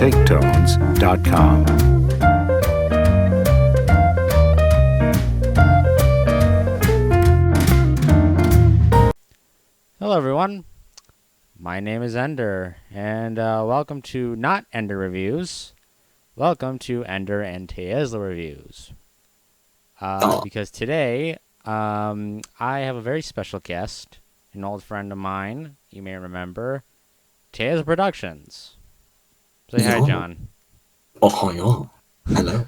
taketones.com. Hello everyone, my name is Ender, and welcome to not Ender Reviews. Welcome to Ender and Tayesla Reviews. Because today, I have a very special guest, an old friend of mine, you may remember, Tayesla Productions. Say hi, John. Oh, yeah. Hello.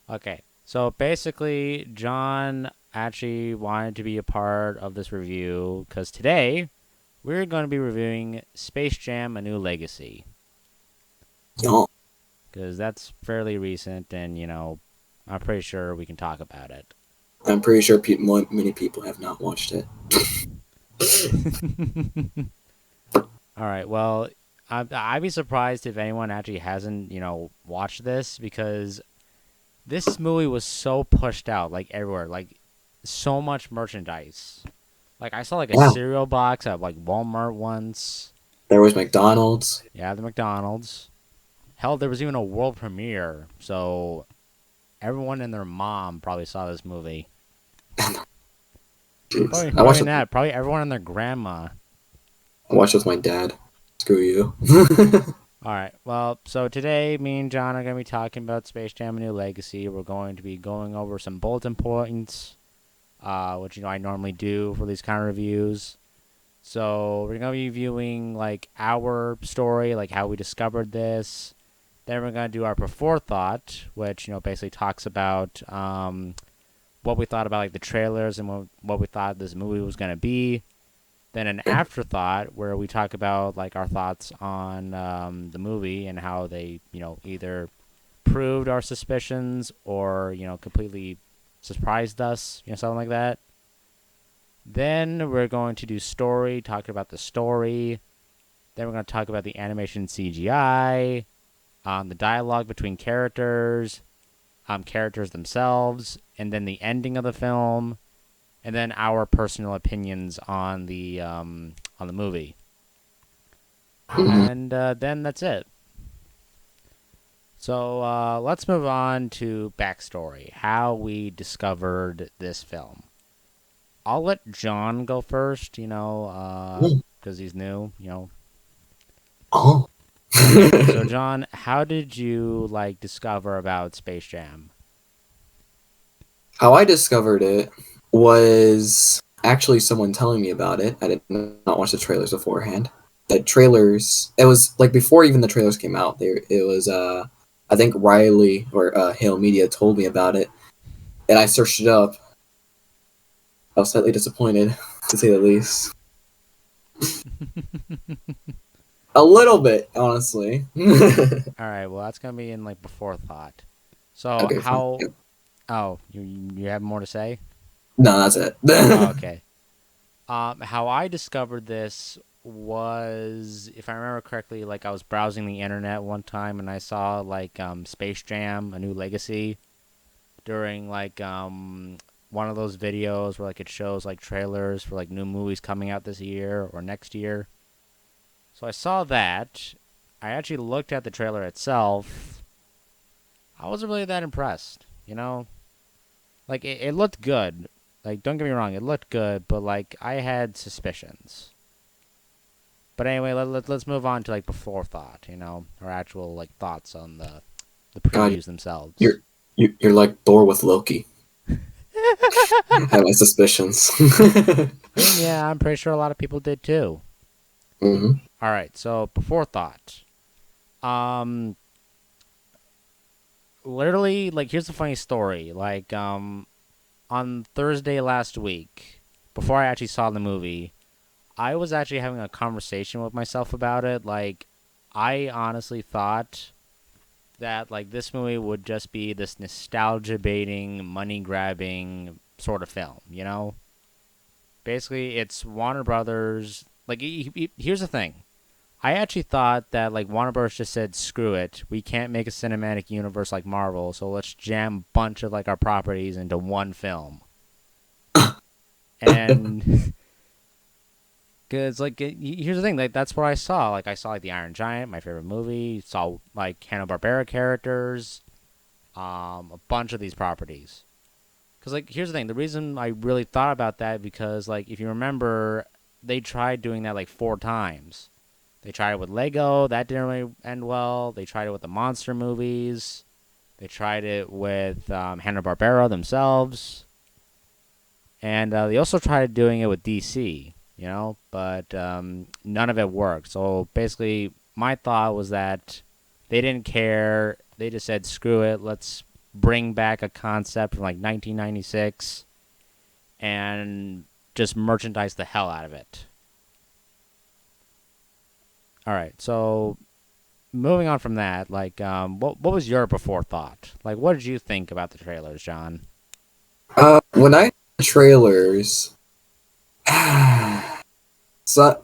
Okay, so basically, John actually wanted to be a part of this review, because today, we're going to be reviewing Space Jam: A New Legacy. Yeah. Because that's fairly recent, and, I'm pretty sure we can talk about it. I'm pretty sure many people have not watched it. All right, well, I'd be surprised if anyone actually hasn't, watched this, because this movie was so pushed out, like, everywhere. Like, so much merchandise. Like, I saw, like, a Yeah. cereal box at, like, Walmart once. There was McDonald's. Yeah, the McDonald's. Hell, there was even a world premiere, so everyone and their mom probably saw this movie. Jeez. Probably everyone and their grandma. I watched it with my dad. Screw you. All right. Well, so today, me and John are going to be talking about Space Jam: A New Legacy. We're going to be going over some bulletin points, which I normally do for these kind of reviews. So we're going to be viewing like our story, like how we discovered this. Then we're going to do our before thought, which basically talks about what we thought about like the trailers and what we thought this movie was going to be. Then an afterthought where we talk about like our thoughts on the movie and how they either proved our suspicions or completely surprised us, something like that. Then we're going to do story, talking about the story. Then we're going to talk about the animation CGI, the dialogue between characters themselves, and then the ending of the film. And then our personal opinions on the movie, and then that's it. So let's move on to backstory, how we discovered this film. I'll let John go first, because he's new, Oh. So John, how did you discover about Space Jam? How I discovered it was actually someone telling me about it. I did not watch the trailers beforehand. It was like before even the trailers came out. It was I think Riley or Hale Media told me about it, and I searched it up. I was slightly disappointed, to say the least. A little bit, honestly. All right, well that's gonna be in before thought. So Okay, how? fine. Oh, you have more to say? No, that's it. Oh, okay. How I discovered this was, if I remember correctly, I was browsing the internet one time and I saw Space Jam: A New Legacy during one of those videos where it shows trailers for new movies coming out this year or next year. So I saw that. I actually looked at the trailer itself. I wasn't really that impressed, it looked good. Don't get me wrong, it looked good, but I had suspicions. But anyway, let's move on to before thought, our actual thoughts on the previews themselves. You're like Thor with Loki. I have my suspicions. I mean, yeah, I'm pretty sure a lot of people did too. Mm-hmm. All right, so before thought. Literally, here's a funny story. On Thursday last week, before I actually saw the movie, I was actually having a conversation with myself about it. I honestly thought that, this movie would just be this nostalgia-baiting, money-grabbing sort of film, Basically, it's Warner Brothers. Here's the thing. I actually thought that, Warner Bros. Just said, screw it. We can't make a cinematic universe like Marvel, so let's jam a bunch of, our properties into one film. And Cause like here's the thing, like that's what I saw. Like I saw like the Iron Giant, my favorite movie. Saw like Hanna Barbera characters, a bunch of these properties. Cause like here's the thing, the reason I really thought about that because like if you remember, they tried doing that like 4 times. They tried it with Lego, that didn't really end well. They tried it with the monster movies. They tried it with Hanna Barbera themselves, and they also tried doing it with DC. But none of it worked. So basically, my thought was that they didn't care. They just said, "Screw it. Let's bring back a concept from like 1996 and just merchandise the hell out of it." All right. So moving on from that, like, what was your before thought? Like, what did you think about the trailers, John? When I trailers, so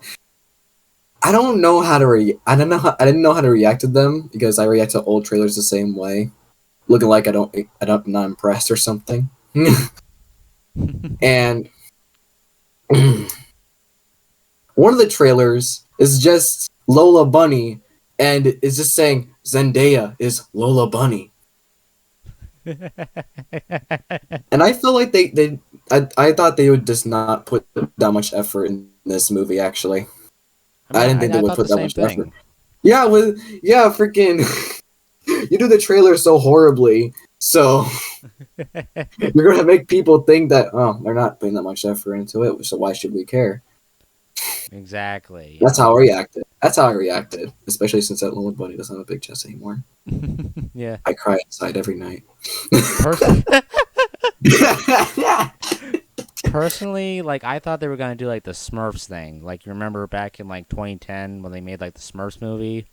I don't know how to I don't know I didn't know how to react to them because I react to old trailers the same way, looking like I'm not impressed or something. And one of the trailers is just Lola Bunny, and it's just saying Zendaya is Lola Bunny, and I feel like I thought they would just not put that much effort in this movie. Actually, I mean, I didn't think they I would thought the put that same much effort. thing. Yeah, freaking, you do the trailer so horribly, so you're gonna make people think that they're not putting that much effort into it, so why should we care? Exactly. That's how I reacted. That's how I reacted, especially since that little bunny doesn't have a big chest anymore. Yeah. I cry inside every night. Person Personally, like I thought they were gonna do like the Smurfs thing. Like you remember back in like 2010 when they made like the Smurfs movie.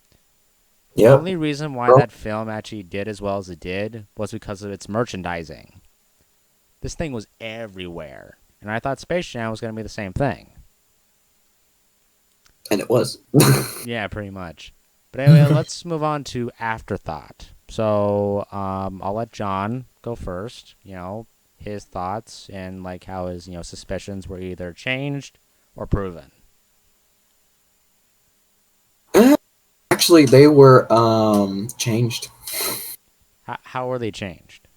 The Yep. only reason why Bro. that film actually did as well as it did was because of its merchandising. This thing was everywhere, and I thought Space Jam was gonna be the same thing. And it was. Yeah, pretty much. But anyway, let's move on to afterthought. So I'll let John go first. His thoughts and like how his suspicions were either changed or proven. Actually, they were changed. How were they changed?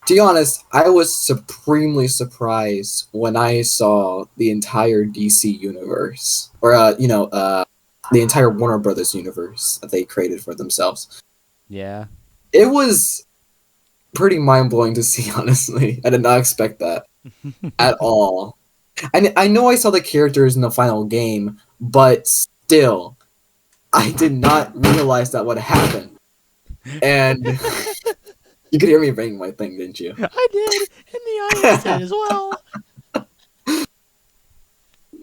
To be honest, I was supremely surprised when I saw the entire DC universe, or the entire Warner Brothers universe that they created for themselves. Yeah. It was pretty mind blowing to see. Honestly, I did not expect that at all. I know I saw the characters in the final game, but still, I did not realize that would happen. And you could hear me banging my thing, didn't you? I did, and the audience did as well.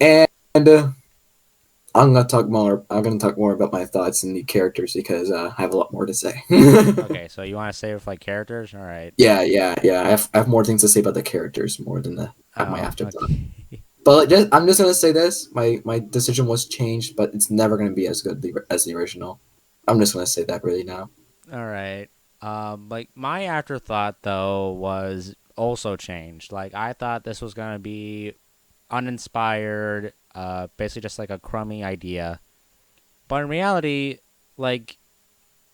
And I'm gonna talk more. I'm gonna talk more about my thoughts and the characters because I have a lot more to say. Okay, so you want to save like characters? All right. Yeah. I have more things to say about the characters more than my Oh, afterthought. okay. But I'm just gonna say this: my decision was changed, but it's never gonna be as good as the original. I'm just gonna say that really now. All right. Like my afterthought though was also changed. Like I thought this was gonna be uninspired, basically just like a crummy idea. But in reality, like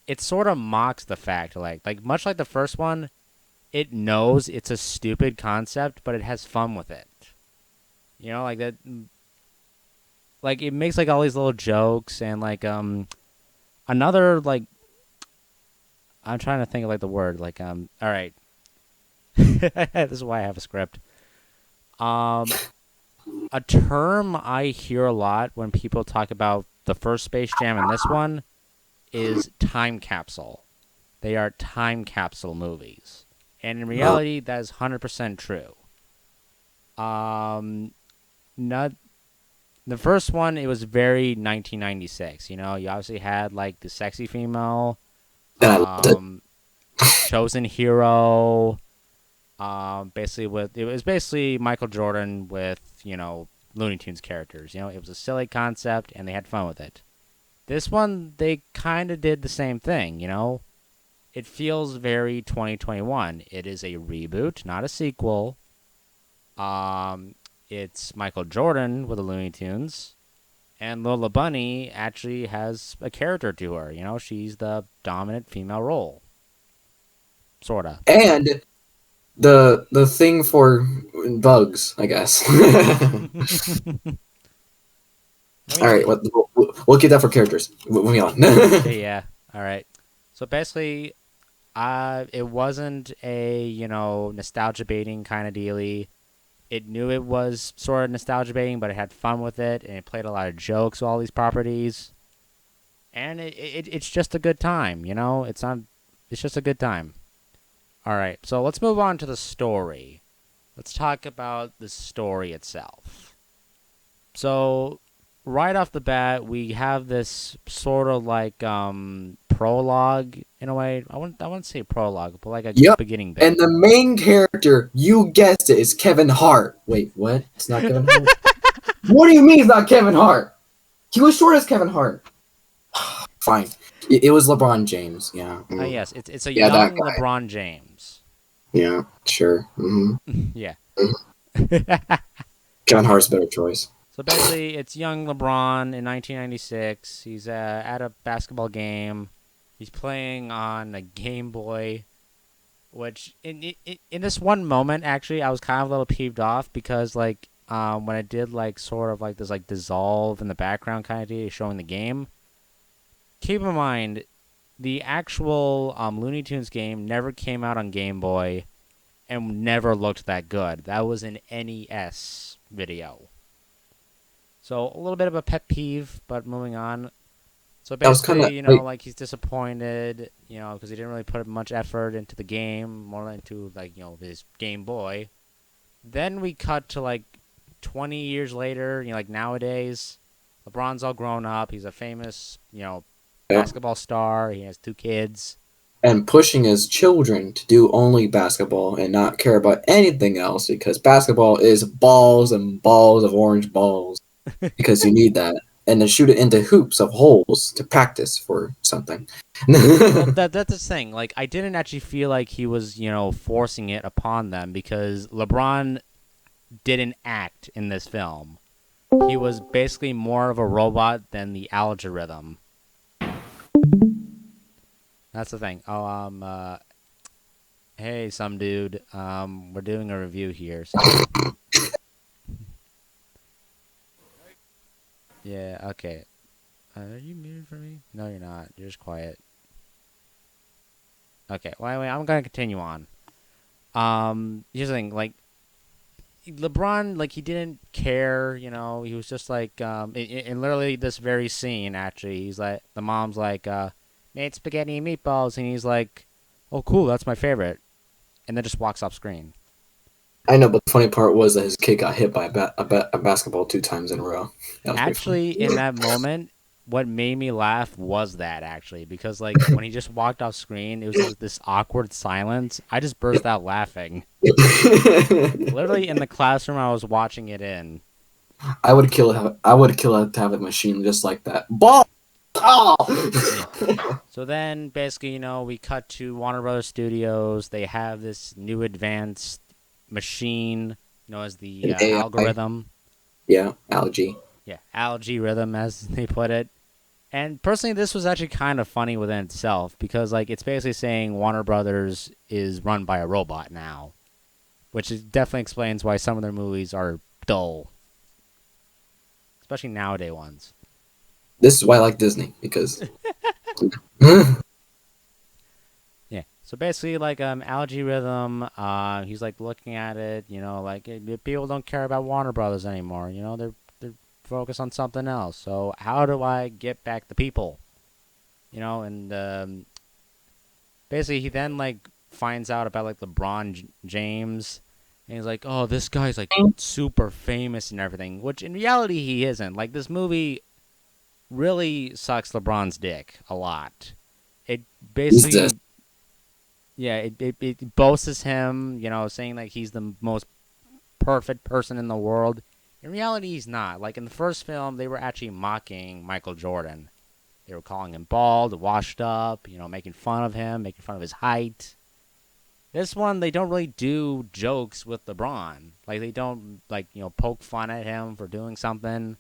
it sort of mocks the fact, like much like the first one, it knows it's a stupid concept, but it has fun with it. Like that, like it makes like all these little jokes and like another like I'm trying to think of like the word like all right. This is why I have a script. Um, a term I hear a lot when people talk about the first Space Jam and this one is time capsule. They are time capsule movies. And in Oh, reality, that is 100% true. Not the first one. It was very 1996. You obviously had like the sexy female, and I loved it. um, chosen hero. Basically it was basically Michael Jordan with Looney Tunes characters. It was a silly concept and they had fun with it. This one they kind of did the same thing. It feels very 2021. It is a reboot, not a sequel. Um, it's Michael Jordan with the Looney Tunes, and Lola Bunny actually has a character to her. You know, she's the dominant female role, sorta. And the thing for bugs, I guess. I All right, mean, we'll keep that for characters. Moving on. okay, yeah, all right. So basically, it wasn't a nostalgia baiting kind of dealy. It knew it was sort of nostalgia baiting, but it had fun with it, and it played a lot of jokes with all these properties, and it's just a good time. You know, it's not. It's just a good time. All right, so let's move on to the story. Let's talk about the story itself. So, right off the bat, we have this sort of like prologue in a way. I wouldn't say prologue, but like a Yep. beginning And bit. the main character, you guessed it, is Kevin Hart. Wait, what? It's not Kevin Hart? What do you mean it's not Kevin Hart? He was short as Kevin Hart. Fine. It was LeBron James. Yeah. Yes, it's a Yeah, that young guy. LeBron James. Yeah, sure. Yeah. Kevin Hart's a better choice. So basically, it's young LeBron in 1996. He's at a basketball game. He's playing on a Game Boy, which in this one moment, actually, I was kind of a little peeved off because like when I did like sort of like this like dissolve in the background kind of deal showing the game. Keep in mind, the actual Looney Tunes game never came out on Game Boy and never looked that good. That was an NES video. So a little bit of a pet peeve, but moving on. So That was kind basically, of like, like he's disappointed, because he didn't really put much effort into the game, more into like, his Game Boy. Then we cut to like 20 years later, like nowadays, LeBron's all grown up. He's a famous, yeah. basketball star. He has 2 kids. And pushing his children to do only basketball and not care about anything else because basketball is balls and balls of orange balls because you need that. And then shoot it into hoops of holes to practice for something. Well, that's the thing. Like, I didn't actually feel like he was, forcing it upon them because LeBron didn't act in this film. He was basically more of a robot than the algorithm. That's the thing. Oh, hey, some dude. We're doing a review here, so yeah, okay. Are you muted for me? No, you're not. You're just quiet. Okay. Well, anyway, I'm gonna continue on. Here's the thing. Like, LeBron, like, he didn't care. He was just like, in literally this very scene, actually, he's like, the mom's like, made spaghetti and meatballs, and he's like, oh, cool, that's my favorite, and then just walks off screen. I know, but the funny part was that his kid got hit by a basketball 2 times in a row. That was pretty funny. Actually, in that moment, what made me laugh was that actually because like when he just walked off screen, it was just this awkward silence. I just burst out laughing. Literally in the classroom I was watching it in. I would kill. I would kill to have a machine just like that. Ball. Oh! Yeah. So then basically, we cut to Warner Brothers Studios. They have this new advanced machine, as the An AI. algorithm. Yeah, algae. Yeah, algae rhythm as they put it. And personally, this was actually kind of funny within itself because, like, it's basically saying Warner Brothers is run by a robot now, which definitely explains why some of their movies are dull, especially nowadays ones. This is why I like Disney because. Yeah. So basically, like, algae rhythm, he's like looking at it, like people don't care about Warner Brothers anymore. They're focused on something else. So how do I get back the people? And basically he then like finds out about like James, and he's like, oh, this guy's like super famous and everything, which in reality he isn't. Like, this movie really sucks LeBron's dick a lot. It Jesus. basically, yeah, it boasts him, saying like he's the most perfect person in the world. In reality, he's not. Like, in the first film, they were actually mocking Michael Jordan. They were calling him bald, washed up, making fun of him, making fun of his height. This one, they don't really do jokes with LeBron. Like, they don't, like, poke fun at him for doing something in,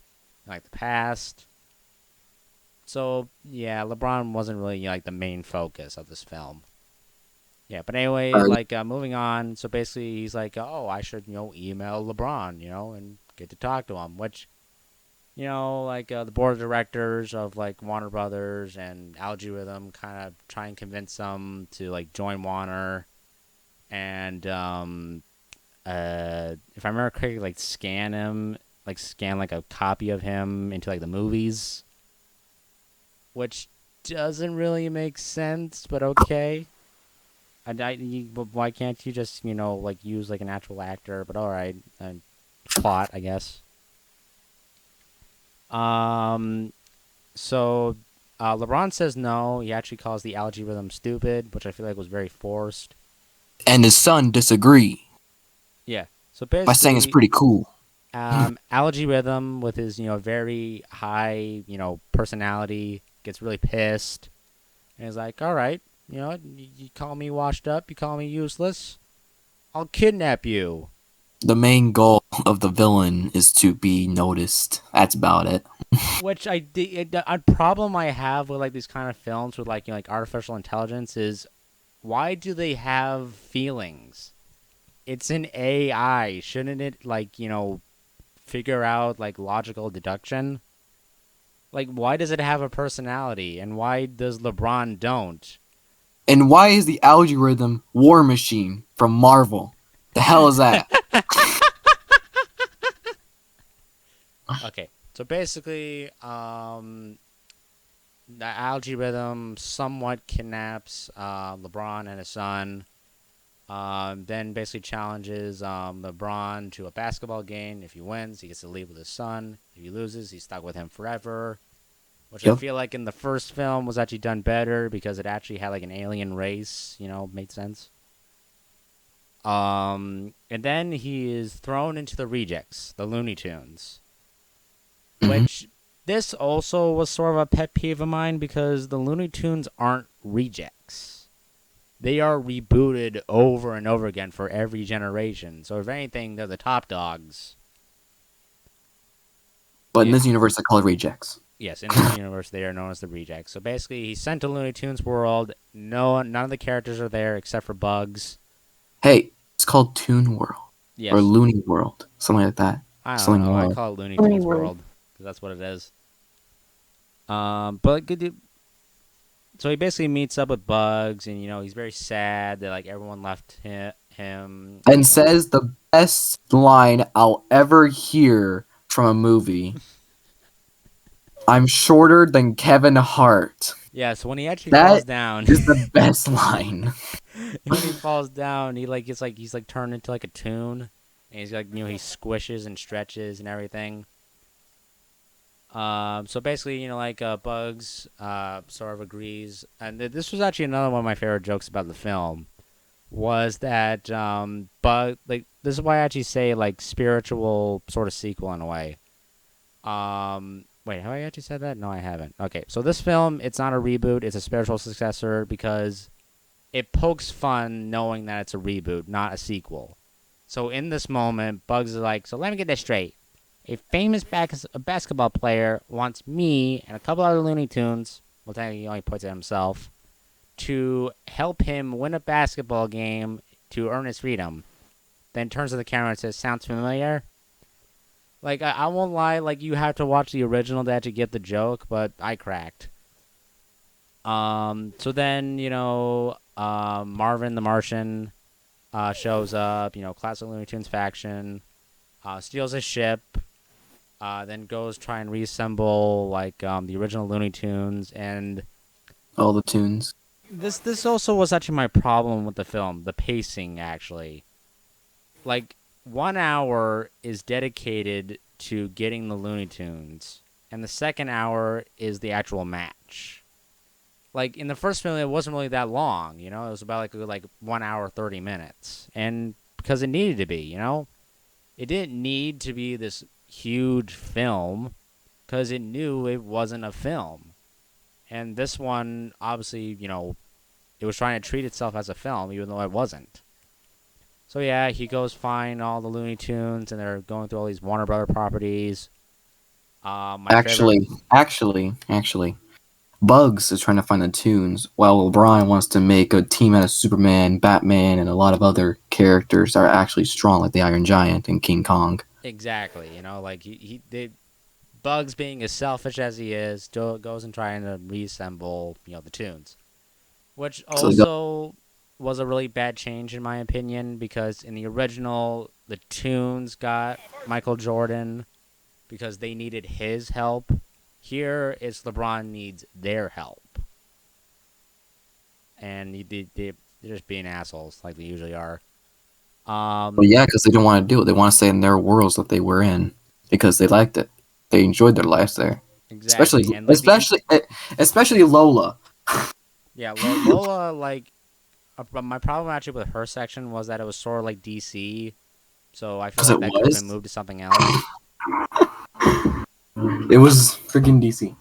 like, the past. So, yeah, LeBron wasn't really, like, the main focus of this film. Yeah, but anyway, Alright. like, moving on. So basically, he's like, oh, I should, email LeBron, and get to talk to him, which, like, the board of directors of, like, Warner Brothers and Algae Rhythm kind of try and convince them to, like, join Warner and, if I remember correctly, like scan him, like scan like a copy of him into like the movies, which doesn't really make sense, but okay. Why can't you just like use like an actual actor? But all right, plot I guess. Um, so LeBron says no. He actually calls the algorithm stupid, which I feel like was very forced. And his son disagree Yeah. So by saying it's basically, pretty cool. Algae Rhythm with his very high personality gets really pissed and is like, all right, you call me washed up, you call me useless, I'll kidnap you. The main goal of the villain is to be noticed. That's about it. Which a problem I have with like these kind of films with like like artificial intelligence is, why do they have feelings? It's an AI, shouldn't it like figure out like logical deduction? Like, why does it have a personality, and why does LeBron don't? And why is the algorithm War Machine from Marvel? The hell is that? Okay, so basically, the algae rhythm somewhat kidnaps LeBron and his son. Then basically challenges LeBron to a basketball game. If he wins, he gets to leave with his son. If he loses, he's stuck with him forever. Which I Yep. feel like in the first film was actually done better because it actually had like an alien race. Made sense. And then he is thrown into the rejects, the Looney Tunes, Hmm. which this also was sort of a pet peeve of mine because the Looney Tunes aren't rejects. They are rebooted over and over again for every generation. So if anything, they're the top dogs. But in It, this universe, they're called rejects. yes, in this universe, they are known as the rejects. So basically, he's sent to Looney Tunes World. No, none of the characters are there except for Bugs. Hey, it's called Toon World or Yes, Looney World, something like that. I don't Something know. I more. call it Looney Looney Tunes World. World because that's what it is. But so he basically meets up with Bugs, and he's very sad that like everyone left him. And says the best line I'll ever hear from a movie. I'm shorter than Kevin Hart. Yeah. So when he actually falls That down, is the best line. when he falls down, he's like turned into like a tune, and he's like he squishes and stretches and everything. So basically, like Bugs, sort of agrees, and this was actually another one of my favorite jokes about the film, was that Bug, like this is why I actually say like spiritual sort of sequel in a way. Wait, have I actually said that? No, I haven't. Okay, so this film, it's not a reboot; it's a spiritual successor because it pokes fun knowing that it's a reboot, not a sequel. So in this moment, Bugs is like, so let me get this straight. A famous basketball player wants me and a couple other Looney Tunes, well, technically he only points at himself, to help him win a basketball game to earn his freedom. Then turns to the camera and says, sounds familiar? Like, I won't lie, like, you have to watch the original to actually get the joke, but I cracked. So then, Marvin the Martian shows up, classic Looney Tunes faction, steals a ship, then goes try and reassemble like the original Looney Tunes, and All the tunes. this also was actually my problem with the film, the pacing actually. Like 1 hour is dedicated to getting the Looney Tunes, and the second hour is the actual match. Like in the first film, it wasn't really that long, it was about like 1 hour 30 minutes, and because it needed to be, it didn't need to be this huge film because it knew it wasn't a film. And this one, obviously, it was trying to treat itself as a film, even though it wasn't. So yeah, he goes find all the Looney Tunes, and they're going through all these Warner Brother properties. My favorite. Actually, Bugs is trying to find the tunes, while O'Brien wants to make a team out of Superman, Batman, and a lot of other characters that are actually strong, like the Iron Giant and King Kong. Exactly, like Bugs, being as selfish as he is, goes and trying to reassemble, the tunes, which So they go, also was a really bad change in my opinion, because in the original, the tunes got Michael Jordan because they needed his help. Here, it's LeBron needs their help, and they're just being assholes like they usually are. well, Um, yeah, because they don't want to do it. They want to stay in their worlds that they were in because they liked it. They enjoyed their lives there, especially, exactly, and like especially, especially Lola, yeah, Lola, like, but my problem actually with her section was that it was sort of like DC, so I feel because like it that could have been was. moved to something else. It was freaking DC.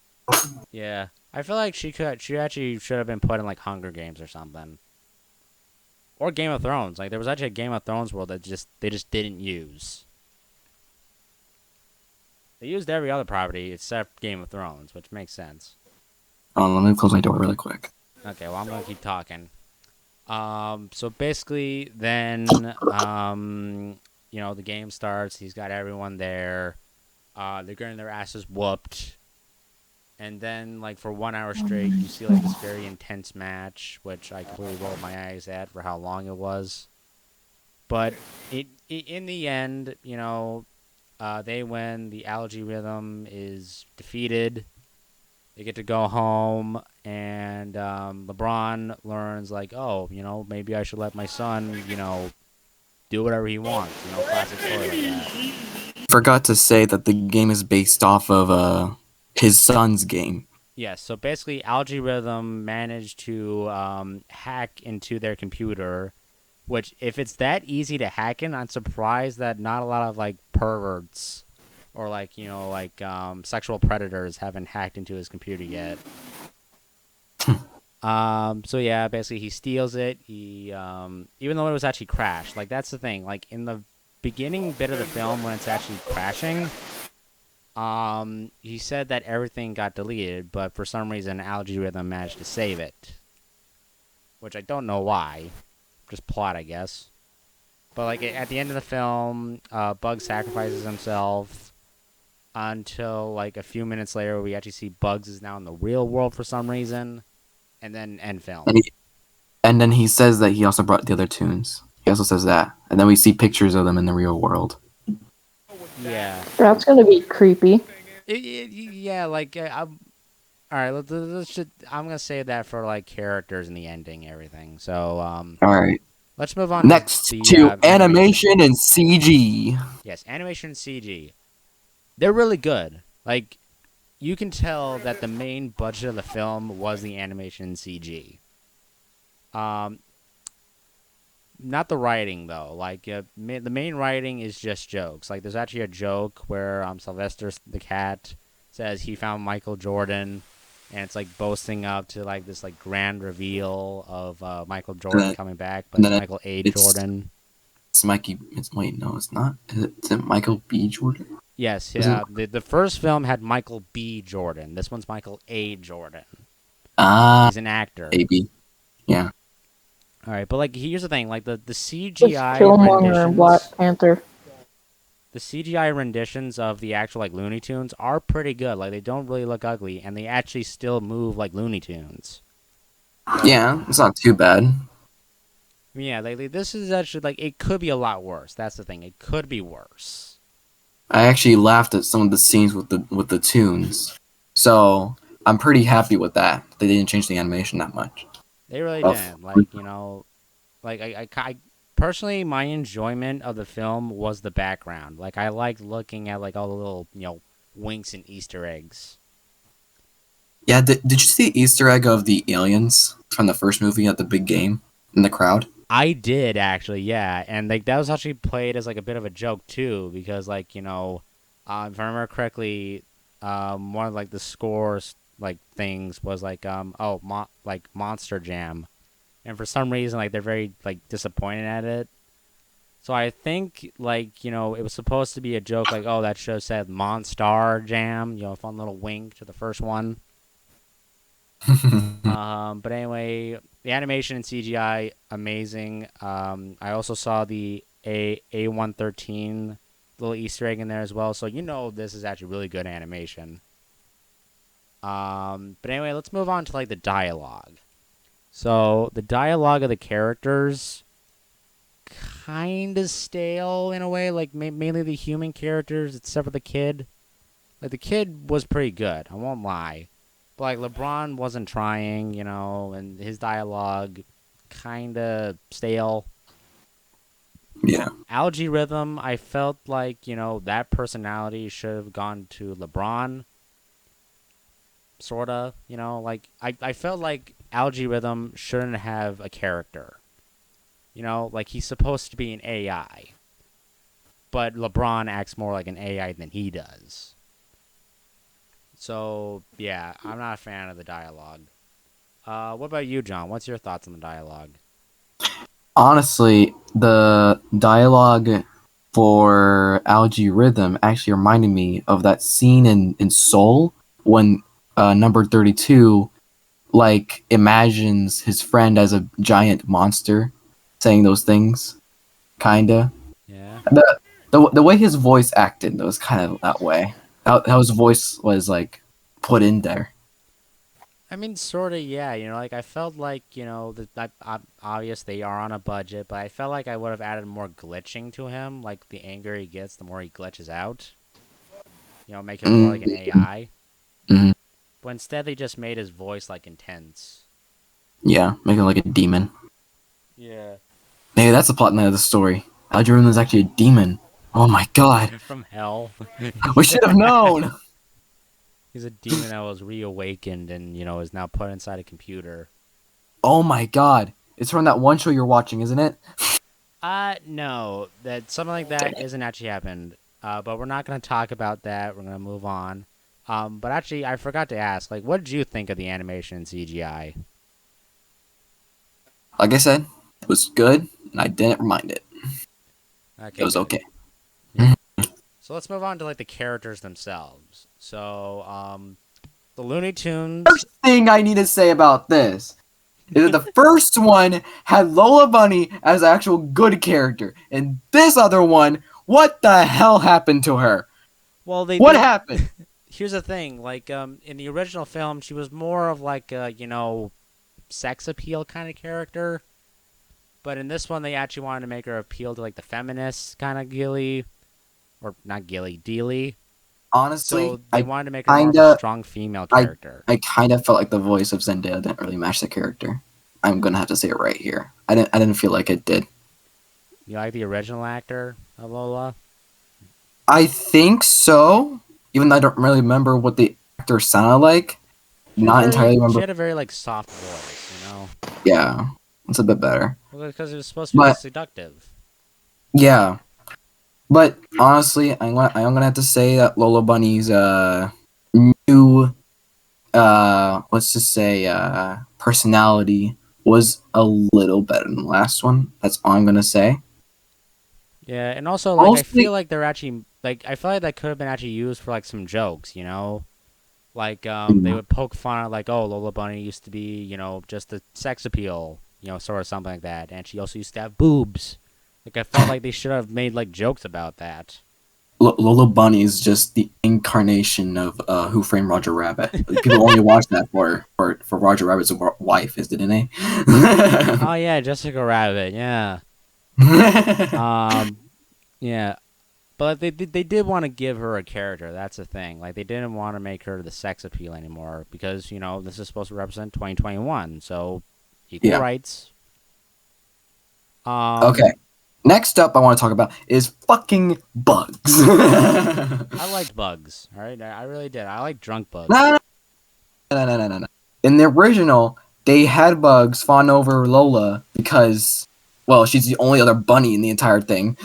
Yeah, I feel like she actually should have been put in like Hunger Games or something, or Game of Thrones. Like there was actually a Game of Thrones world that they just didn't use. They used every other property except Game of Thrones, which makes sense. Let me close my door really quick. Okay, well I'm gonna keep talking. So basically, then the game starts. He's got everyone there. They're getting their asses whooped. And then, like, for 1 hour straight, you see, like, this very intense match, which I completely rolled my eyes at for how long it was. But in the end, they win. The Algae Rhythm is defeated. They get to go home, and LeBron learns, like, oh, maybe I should let my son, do whatever he wants. Classic story like that. Forgot to say that the game is based off of his son's game. Yes, so basically, Algae Rhythm managed to hack into their computer, which, if it's that easy to hack in, I'm surprised that not a lot of, like, perverts or, like, sexual predators haven't hacked into his computer yet. So yeah, basically he steals it. He, even though it was actually crashed, like that's the thing. Like in the beginning bit of the film when it's actually crashing, he said that everything got deleted, but for some reason Algae Rhythm managed to save it, which I don't know why. Just plot, I guess. But like at the end of the film, Bugs sacrifices himself until like a few minutes later, we actually see Bugs is now in the real world for some reason, and then end film. And, and then he says that he also brought the other tunes. He also says that. And then we see pictures of them in the real world. Yeah. That's gonna be creepy. Yeah, like all right. I'm gonna say that for like characters and the ending, and everything. So Alright. let's move on Next to the to animation. animation and CG. Yes, animation and CG. They're really good. Like you can tell that the main budget of the film was the animation and CG. Um, Not the writing though. Like the main writing is just jokes. Like there's actually a joke where Sylvester the cat says he found Michael Jordan, and it's like boasting up to like this like grand reveal of Michael Jordan coming back, but And it's then Michael A. it's Jordan. it's Mikey. It's wait, no, it's not. Is it Michael B. Jordan? Yes, Is it? the first film had Michael B. Jordan. This one's Michael A. Jordan. Ah, He's an actor. baby. Yeah. All right, but like here's the thing, like the It's CGI Killmonger and Black renditions, Panther. the CGI renditions of the actual like Looney Tunes are pretty good. Like they don't really look ugly, and they actually still move like Looney Tunes. Yeah, it's not too bad. I mean, yeah, like this is actually like it could be a lot worse. That's the thing, it could be worse. I actually laughed at some of the scenes with the tunes. So I'm pretty happy with that. They didn't change the animation that much. They really Of- didn't. Like like I personally, my enjoyment of the film was the background. Like I liked looking at like all the little winks and Easter eggs. Yeah, did you see the Easter egg of the aliens from the first movie at the big game in the crowd? I did actually, yeah, and like that was actually played as like a bit of a joke too, because like if I remember correctly, one of like the scores like things was like like Monster Jam, and for some reason, like they're very like disappointed at it. So I think like it was supposed to be a joke, like oh that show said Monstar Jam, fun little wink to the first one. But anyway, the animation and CGI amazing. I also saw the A113 little Easter egg in there as well, so this is actually really good animation. But anyway, let's move on to like the dialogue. So the dialogue of the characters kind of stale in a way, like mainly the human characters, except for the kid. Like the kid was pretty good, I won't lie. But like LeBron wasn't trying, and his dialogue kind of stale. Yeah. Algae Rhythm, I felt like, that personality should have gone to LeBron. Sorta, like I felt like Algae Rhythm shouldn't have a character. Like he's supposed to be an AI. But LeBron acts more like an AI than he does. So, yeah, I'm not a fan of the dialogue. What about you, John? What's your thoughts on the dialogue? Honestly, the dialogue for Algae Rhythm actually reminded me of that scene in Soul when number 32 like imagines his friend as a giant monster saying those things. Kinda. Yeah. The way his voice acted was kind of that way. How his voice was like put in there. I mean, sort of, yeah. Like I felt like, obvious they are on a budget, but I felt like I would have added more glitching to him. Like the angrier he gets, the more he glitches out. Make him more like an AI. Mm-hmm. But instead, they just made his voice like intense. Yeah, make him like a demon. Yeah. Maybe that's the plot line of the story. Algae Rhythm is actually a demon. Oh my god. From hell. We should have known. He's a demon that was reawakened and, is now put inside a computer. Oh my god. It's from that one show you're watching, isn't it? No. That something like that isn't actually happened. But we're not going to talk about that. We're going to move on. But actually, I forgot to ask, like, what did you think of the animation and CGI? Like I said, it was good, and I didn't mind it. Okay, It was good. okay. Yeah. So let's move on to, like, the characters themselves. So, the Looney Tunes... First thing I need to say about this is that the first one had Lola Bunny as an actual good character, and this other one, what the hell happened to her? Well, What happened? Here's the thing, like, in the original film, she was more of, like, a, sex appeal kind of character. But in this one, they actually wanted to make her appeal to, like, the feminist kind of Gilly. Or, not Gilly, Dealey. Honestly, So they wanted to make her more of a strong female character. I kind of felt like the voice of Zendaya didn't really match the character. I'm gonna have to say it right here. I didn't feel like it did. You like the original actor of Lola? I think so. Even though I don't really remember what the actor sounded like. Not entirely remember. She had a very, like, soft voice, Yeah, it's a bit better. Well, because it was supposed to be seductive. Yeah, but honestly, I'm gonna have to say that Lola Bunny's new let's just say personality was a little better than the last one. That's all I'm gonna say. Yeah, and also, like, I feel like they're actually, like, I feel like that could have been actually used for, like, some jokes, Like, they would poke fun at, like, oh, Lola Bunny used to be, just a sex appeal, sort of something like that. And she also used to have boobs. Like, I felt like they should have made, like, jokes about that. Lola Bunny is just the incarnation of Who Framed Roger Rabbit. People only watch that for Roger Rabbit's wife, didn't they? Oh, yeah, Jessica Rabbit, yeah. Yeah. But they did want to give her a character. That's the thing. Like, they didn't want to make her the sex appeal anymore because, this is supposed to represent 2021. So, equal rights. Okay. Next up I want to talk about is fucking bugs. I liked bugs. All right? I really did. I like drunk bugs. No. In the original, they had bugs fawn over Lola because, well, she's the only other bunny in the entire thing.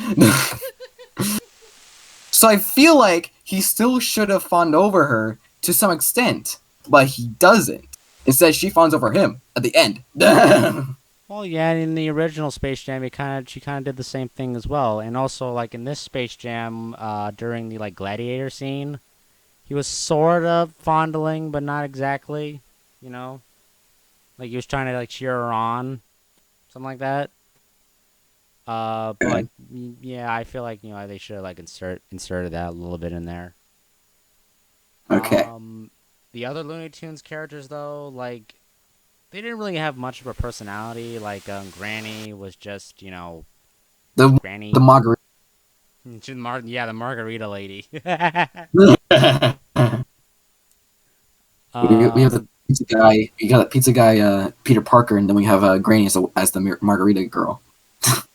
So I feel like he still should have fawned over her to some extent, but he doesn't. Instead, she fawns over him at the end. Well, Well, yeah, in the original Space Jam, she kind of did the same thing as well. And also, like in this Space Jam, during the like gladiator scene, he was sort of fondling, but not exactly. You know, like he was trying to like cheer her on, something like that. But like, yeah, I feel like they should have like inserted that a little bit in there. Okay. The other Looney Tunes characters though, like they didn't really have much of a personality. Like Granny was just The Granny. the margarita. Yeah, the margarita lady. We have the um, pizza guy. We got pizza guy, Peter Parker, and then we have Granny as the margarita girl.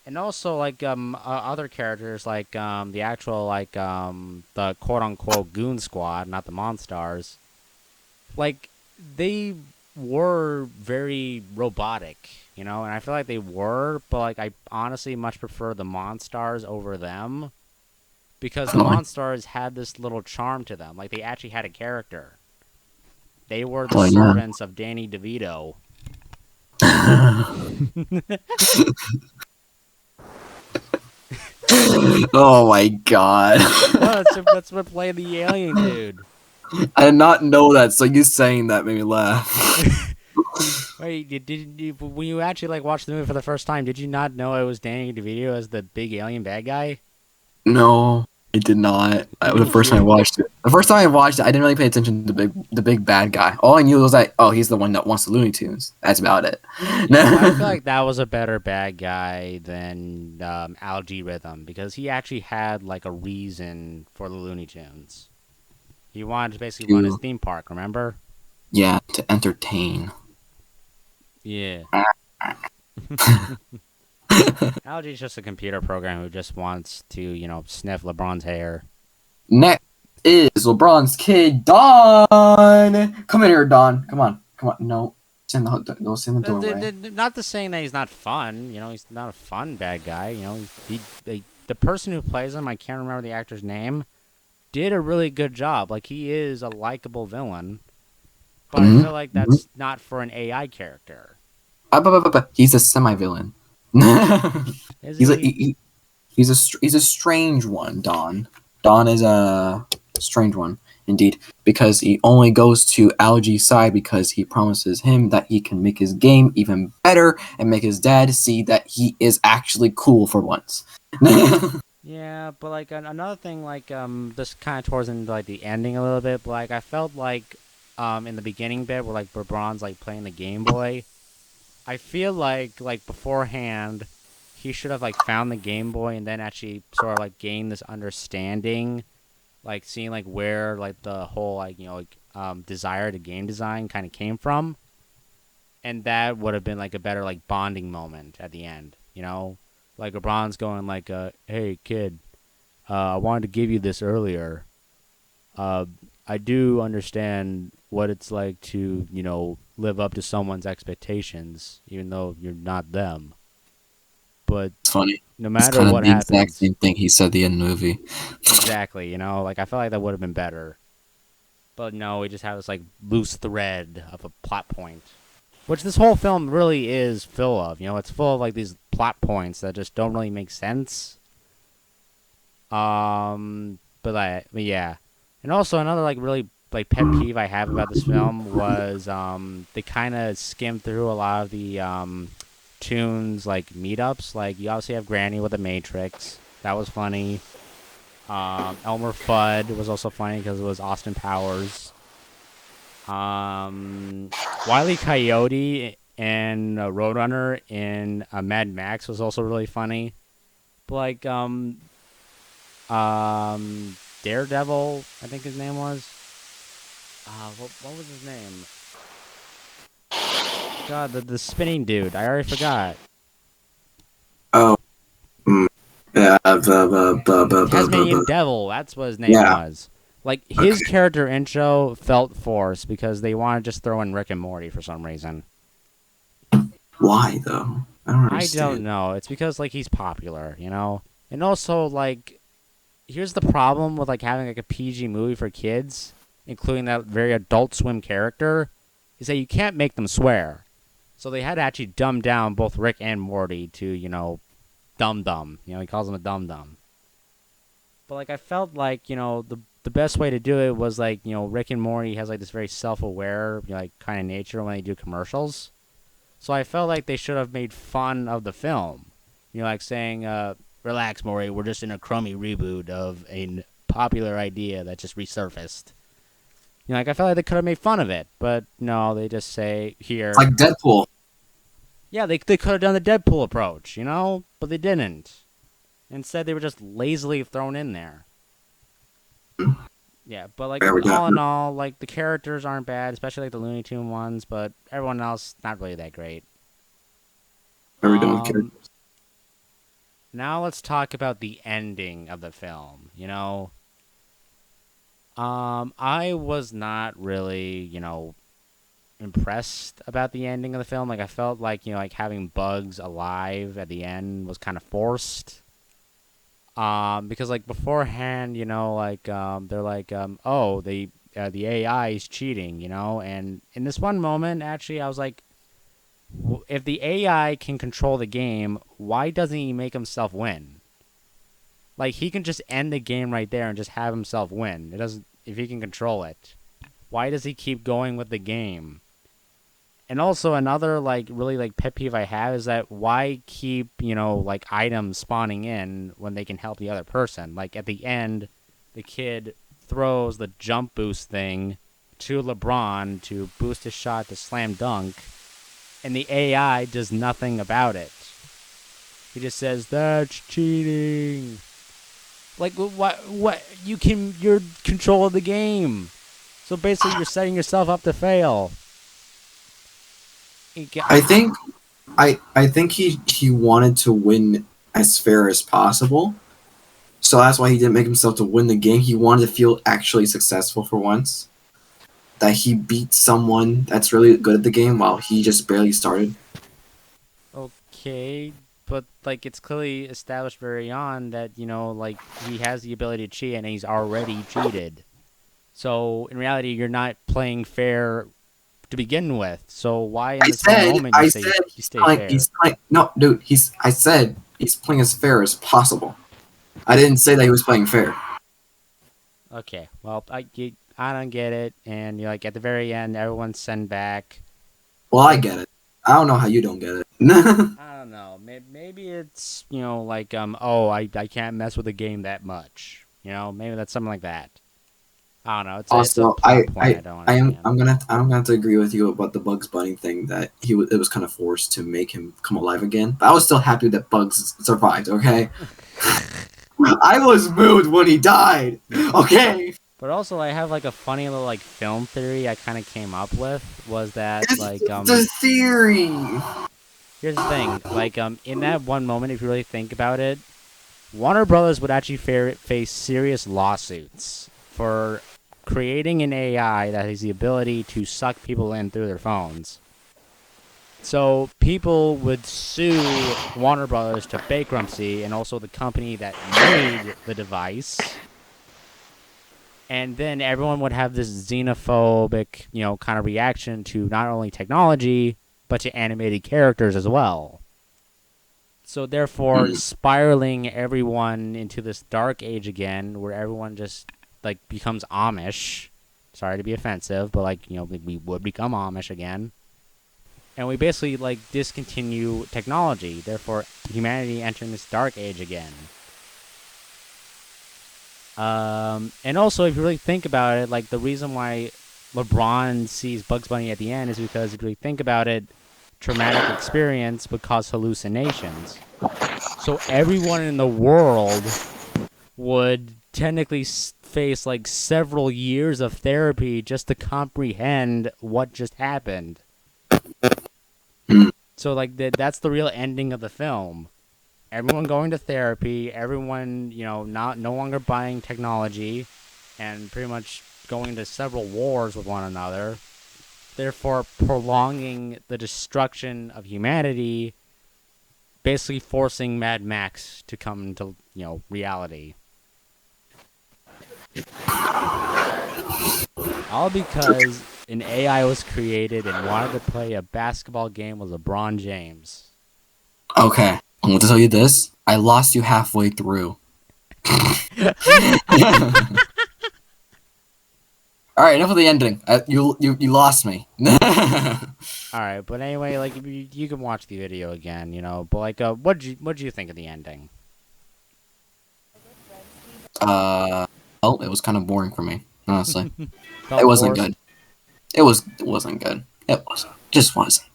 and also like other characters like the actual like the quote unquote Goon Squad, not the Monstars. Like they were very robotic, and I feel like they were, but like I honestly much prefer the Monstars over them because the Monstars had this little charm to them. Like they actually had a character. They were the Well, yeah. servants of Danny DeVito. Oh my god. Well, that's what played the alien dude. I did not know that, so you saying that made me laugh. Wait, when you actually like watched the movie for the first time, did you not know it was Danny DeVito as the big alien bad guy? No, I did not. The first time I watched it. The first time I watched it, I didn't really pay attention to the big bad guy. All I knew was like, oh, he's the one that wants the Looney Tunes. That's about it. Yeah, I feel like that was a better bad guy than Algae Rhythm because he actually had like a reason for the Looney Tunes. He wanted to basically run his theme park, remember? Yeah, to entertain. Yeah. Algae's just a computer program who just wants to, sniff LeBron's hair. Next is LeBron's kid, Don. Come in here, Don. Come on. No, stand go stand the doorway. Not to saying that he's not fun. He's not a fun bad guy. The person who plays him, I can't remember the actor's name, did a really good job. Like he is a likable villain, but I feel like that's not for an AI character. He's a semi-villain. He's a strange one, Don. Don is a strange one, indeed, because he only goes to Algae's side because he promises him that he can make his game even better and make his dad see that he is actually cool for once. Yeah, but like another thing, like this kind of towards into like the ending a little bit, but like I felt like in the beginning bit where like LeBron's like playing the Game Boy, I feel like beforehand he should have like found the Game Boy and then actually sort of like gained this understanding, like seeing like where like the whole like desire to game design kind of came from, and that would have been like a better like bonding moment at the end, like LeBron's going like, "Hey kid, I wanted to give you this earlier. I do understand what it's like to live up to someone's expectations, even though you're not them. But it's funny. No matter it's kind what of the happens, exact same thing he said the end of the movie. Exactly. Like I feel like that would have been better. But no, we just have this like loose thread of a plot point, which this whole film really is full of. It's full of like these plot points that just don't really make sense. But yeah, and also another like really like pet peeve I have about this film was they kind of skimmed through a lot of the tunes like meetups. Like you obviously have Granny with the Matrix. That was funny. Elmer Fudd was also funny because it was Austin Powers. Wile E. Coyote and Roadrunner in Mad Max was also really funny. But like Daredevil, I think his name was. What was his name? God, the spinning dude. I already forgot. Oh. Yeah, Tasmanian Devil. That's what his name was. Like his character intro felt forced because they want to just throw in Rick and Morty for some reason. Why though? I don't know. It's because like he's popular, and also like here's the problem with like having like a PG movie for kids, including that very Adult Swim character, is that you can't make them swear. So they had to actually dumb down both Rick and Morty to, dum-dum. He calls them a dum-dum. But, like, I felt like, the best way to do it was, like, Rick and Morty has, like, this very self-aware, like, kind of nature when they do commercials. So I felt like they should have made fun of the film. Like saying, relax, Morty, we're just in a crummy reboot of a popular idea that just resurfaced. Like, I felt like they could have made fun of it, but no, they just say, here. It's like Deadpool. Yeah, they could have done the Deadpool approach, but they didn't. Instead, they were just lazily thrown in there. Yeah, but, like, all in all, like, the characters aren't bad, especially, like, the Looney Tune ones, but everyone else, not really that great. What are we doing with characters? Now let's talk about the ending of the film, I was not really, impressed about the ending of the film. Like, I felt like, like having Bugs alive at the end was kind of forced. Because, like, beforehand, they're like, oh, the AI is cheating, and in this one moment, actually, I was like, if the AI can control the game, why doesn't he make himself win? Like, he can just end the game right there and just have himself win. It doesn't, if he can control it. Why does he keep going with the game? And also another, like, really, like, pet peeve I have is that why keep, like, items spawning in when they can help the other person? Like, at the end, the kid throws the jump boost thing to LeBron to boost his shot to slam dunk, and the AI does nothing about it. He just says, that's cheating. Like, what, you're control of the game. So basically you're setting yourself up to fail. I think he wanted to win as fair as possible. So that's why he didn't make himself to win the game. He wanted to feel actually successful for once. That he beat someone that's really good at the game while he just barely started. Okay, but, like, it's clearly established very on that, like, he has the ability to cheat and he's already cheated. So, in reality, you're not playing fair to begin with. So, why in this one moment you stay fair? No, dude, I said he's playing as fair as possible. I didn't say that he was playing fair. Okay, well, I don't get it. And, like, at the very end, everyone's sent back. Well, I get it. I don't know how you don't get it. I don't know. Maybe it's, like, oh, I can't mess with the game that much. Maybe that's something like that. I don't know. It's a plot point I don't understand. I'm gonna have to agree with you about the Bugs Bunny thing that it was kind of forced to make him come alive again. But I was still happy that Bugs survived. Okay, I was moved when he died. Okay. But also, I have, like, a funny little, like, film theory I kind of came up with was that, It's like, the theory. Here's the thing, like, in that one moment, if you really think about it, Warner Brothers would actually face serious lawsuits for creating an AI that has the ability to suck people in through their phones. So people would sue Warner Brothers to bankruptcy and also the company that made the device. And then everyone would have this xenophobic, kind of reaction to not only technology, but to animated characters as well. So therefore, spiraling everyone into this dark age again, where everyone just, like, becomes Amish. Sorry to be offensive, but, like, we would become Amish again. And we basically, like, discontinue technology. Therefore, humanity entering this dark age again. And also, if you really think about it, like, the reason why LeBron sees Bugs Bunny at the end is because if you really think about it, traumatic experience would cause hallucinations. So everyone in the world would technically face, like, several years of therapy just to comprehend what just happened. So, like, that's the real ending of the film. Everyone going to therapy, everyone, no longer buying technology, and pretty much going to several wars with one another, therefore prolonging the destruction of humanity, basically forcing Mad Max to come into, reality. All because an AI was created and wanted to play a basketball game with LeBron James. Okay, I'm going to tell you this. I lost you halfway through. All right, enough of the ending. You lost me. All right, but anyway, like you can watch the video again, you know. But like, what'd you think of the ending? Well, it was kind of boring for me, honestly. Felt It wasn't forced. good. It wasn't good. It wasn't. Just wasn't.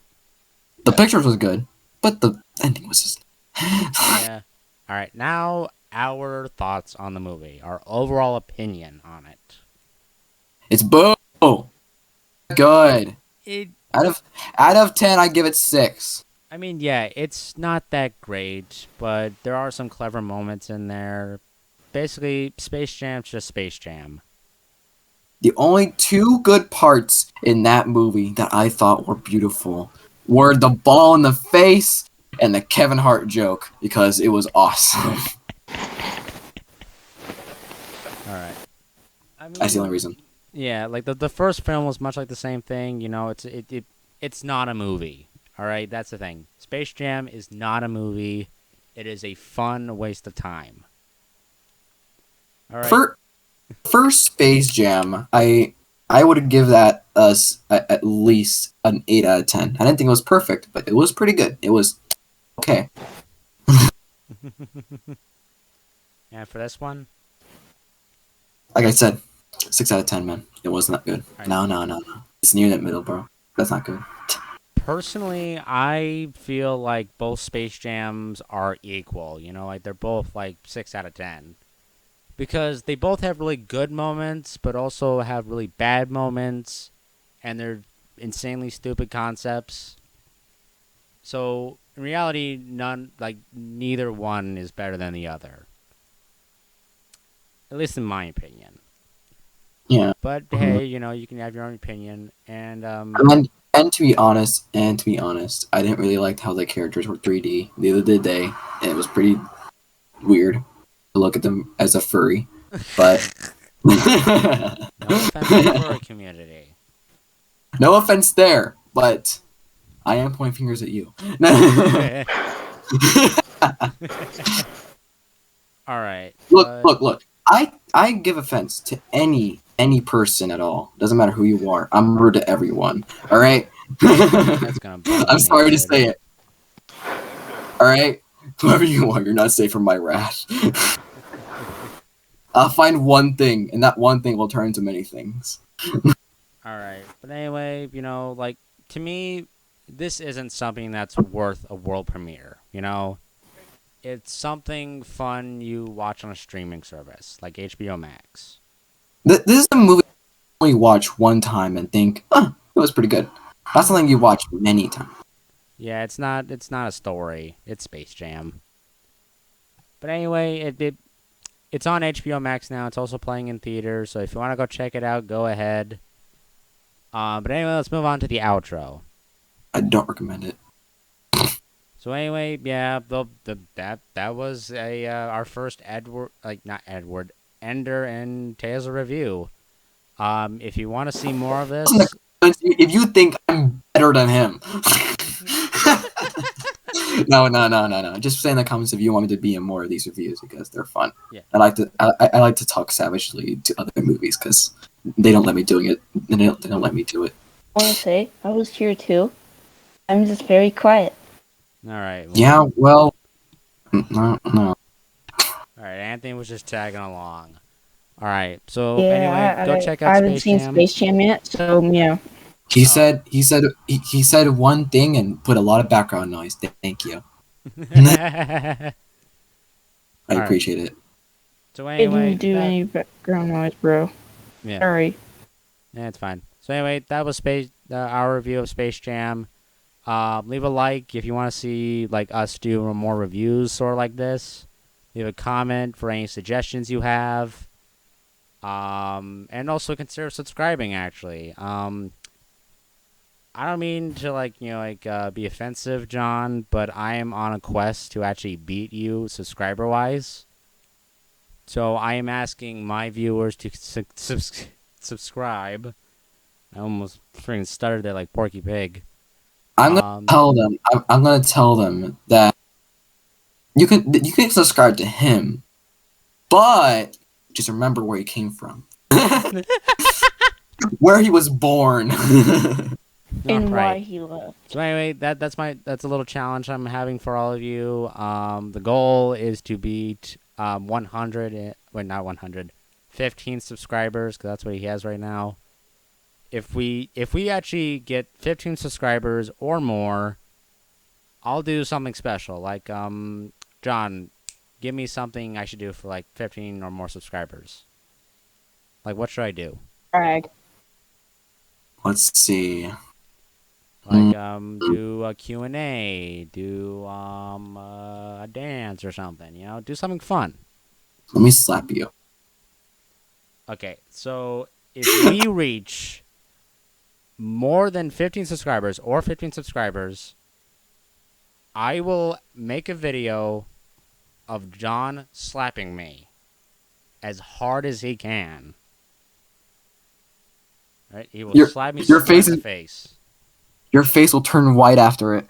The pictures was good, but the ending was just. Yeah. All right, now our thoughts on the movie, our overall opinion on it. It's boo. Good. It Out of 10, I give it 6. I mean, yeah, it's not that great, but there are some clever moments in there. Basically, Space Jam's just Space Jam. The only 2 good parts in that movie that I thought were beautiful were the ball in the face and the Kevin Hart joke because it was awesome. All right. I mean, That's the only reason. yeah, like the first film was much like the same thing. You know, it's not a movie. All right, that's the thing. Space Jam is not a movie. It is a fun waste of time. All right. First Space Jam, I would give that at least an 8 out of 10. I didn't think it was perfect, but it was pretty good. It was okay. And for this one, Like I said, 6 out of 10, man. It wasn't that good. Alright. No. It's near that middle, bro. That's not good. personally, I feel like both Space Jams are equal. You know, like they're both like 6 out of 10 because they both have really good moments, but also have really bad moments, and they're insanely stupid concepts. So in reality, neither one is better than the other. At least in my opinion. Yeah. But hey, you know, you can have your own opinion, and And to be honest, I didn't really like how the characters were 3D. Neither did they, and it was pretty weird to look at them as a furry. But no offense to the furry community. no offense there, but I am pointing fingers at you. All right. Look. I give offense to any person at all. Doesn't matter who you are. I'm rude to everyone. All right. That's gonna bug I'm me, sorry to dude. say it. All right. Whoever you are, you're not safe from my wrath. I'll find one thing, and that one thing will turn into many things. All right. But anyway, you know, like to me, this isn't something that's worth a world premiere. You know, it's something fun you watch on a streaming service like HBO Max. This is a movie you only watch one time and think, it was pretty good. Not something you watch many times. Yeah, it's not a story. It's Space Jam. But anyway, it's on HBO Max now. It's also playing in theaters, so if you want to go check it out, go ahead. But anyway, let's move on to the outro. I don't recommend it. So anyway, yeah, that was our first Ender and Tayesla review. If you want to see more of this, If you think I'm better than him. No. Just say in the comments if you want me to be in more of these reviews because they're fun. Yeah. I like to talk savagely to other movies because they don't let me doing it. They don't let me do it. I want to say I was here too. I'm just very quiet. all right. Yeah, well, no. All right, Anthony was just tagging along. All right, so Yeah, anyway, go check out I haven't Space seen Jam. Space Jam yet, so yeah. He said one thing and put a lot of background noise. Thank you. I Alright. appreciate it. So I anyway, didn't do any background noise, bro. yeah, Sorry. yeah, it's fine. So anyway, that was our review of Space Jam. Leave a like if you want to see like us do more reviews sort of like this. Leave a comment for any suggestions you have. And also consider subscribing. Actually, I don't mean to be offensive, John, but I am on a quest to actually beat you subscriber wise. So I am asking my viewers to subscribe. I almost freaking stuttered there like Porky Pig. I'm gonna Um, tell them. I'm gonna tell them that you can subscribe to him, but just remember where he came from, where he was born. all And why right. he left. So anyway, that's a little challenge I'm having for all of you. The goal is to beat 100. Wait, not 100. 15 subscribers, because that's what he has right now. If we actually get 15 subscribers or more, I'll do something special. Like John, give me something I should do for like 15 or more subscribers. Like what should I do? Brag. Let's see. Like do a Q&A, do a dance or something, do something fun. Let me slap you. Okay, so if we reach more than 15 subscribers or 15 subscribers, I will make a video of John slapping me as hard as he can. Right? He will Your slap me your square face in the is face. your face will turn white after it.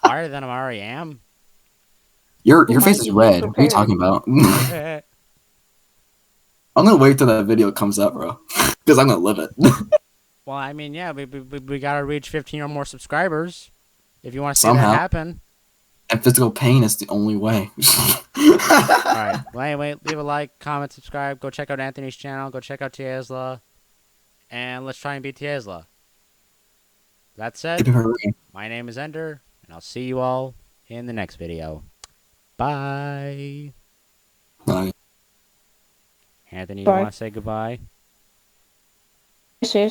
Harder than I already am. Your face Might is you be red. What are you prepared? talking about? Well, I'm gonna wait till that video comes up, bro, because I'm gonna live it. I mean, yeah, we gotta reach 15 or more subscribers if you want to see that Somehow. happen. And physical pain is the only way. All right. Well, anyway, leave a like, comment, subscribe. Go check out Anthony's channel. Go check out Tayesla. And let's try and beat Tayesla. That Keep said, it moving. my name is Ender, and I'll see you all in the next video. Bye. Bye. Anthony, you Bye. want to say goodbye? Say